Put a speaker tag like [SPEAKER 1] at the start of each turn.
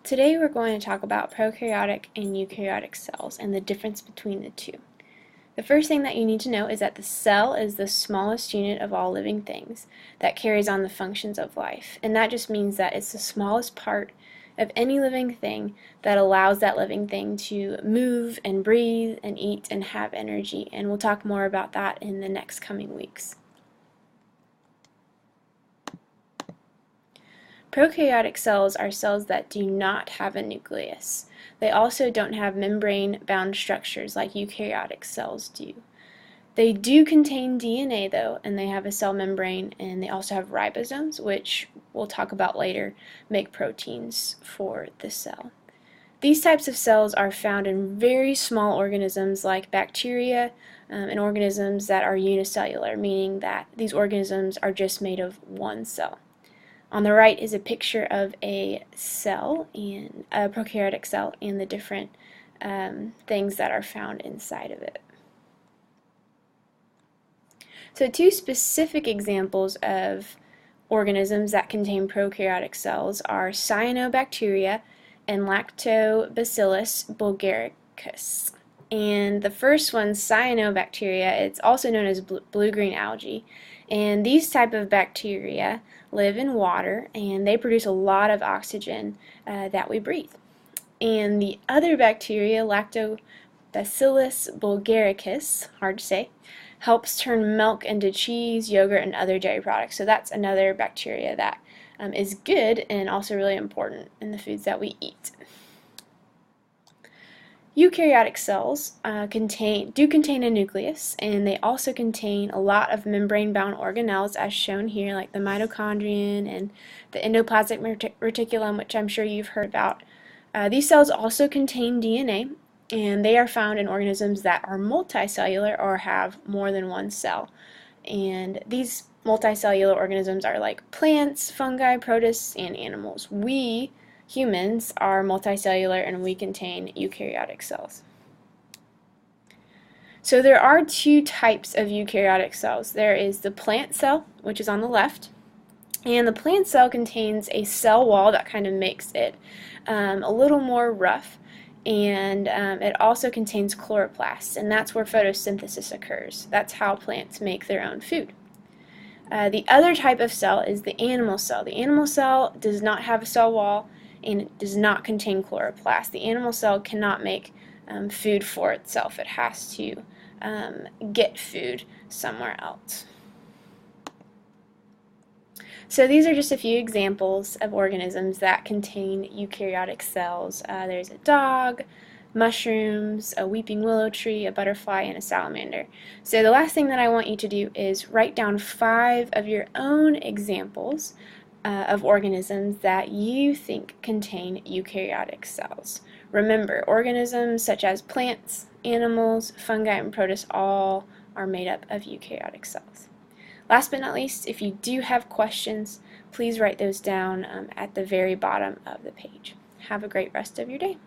[SPEAKER 1] Today we're going to talk about prokaryotic and eukaryotic cells and the difference between the two. The first thing that you need to know is that the cell is the smallest unit of all living things that carries on the functions of life. And that just means that it's the smallest part of any living thing that allows that living thing to move and breathe and eat and have energy. And we'll talk more about that in the next coming weeks. Prokaryotic cells are cells that do not have a nucleus. They also don't have membrane-bound structures like eukaryotic cells do. They do contain DNA though, and they have a cell membrane, and they also have ribosomes, which we'll talk about later, make proteins for the cell. These types of cells are found in very small organisms like bacteria and organisms that are unicellular, meaning that these organisms are just made of one cell. On the right is a picture of a cell, and a prokaryotic cell, and the different things that are found inside of it. So two specific examples of organisms that contain prokaryotic cells are cyanobacteria and Lactobacillus bulgaricus. And the first one, cyanobacteria, it's also known as blue-green algae. And these type of bacteria live in water, and they produce a lot of oxygen that we breathe. And the other bacteria, Lactobacillus bulgaricus, hard to say, helps turn milk into cheese, yogurt, and other dairy products. So that's another bacteria that is good and also really important in the foods that we eat. Eukaryotic cells do contain a nucleus, and they also contain a lot of membrane-bound organelles as shown here, like the mitochondrion and the endoplasmic reticulum, which I'm sure you've heard about. These cells also contain DNA, and they are found in organisms that are multicellular or have more than one cell. And these multicellular organisms are like plants, fungi, protists, and animals. We humans are multicellular, and we contain eukaryotic cells. So there are two types of eukaryotic cells. There is the plant cell, which is on the left, and the plant cell contains a cell wall that kind of makes it a little more rough, and it also contains chloroplasts, and that's where photosynthesis occurs. That's how plants make their own food. The other type of cell is the animal cell. The animal cell does not have a cell wall, and it does not contain chloroplast. The animal cell cannot make food for itself. It has to get food somewhere else. So these are just a few examples of organisms that contain eukaryotic cells. There's a dog, mushrooms, a weeping willow tree, a butterfly, and a salamander. So the last thing that I want you to do is write down 5 of your own examples of organisms that you think contain eukaryotic cells. Remember, organisms such as plants, animals, fungi, and protists all are made up of eukaryotic cells. Last but not least, if you do have questions, please write those down at the very bottom of the page. Have a great rest of your day.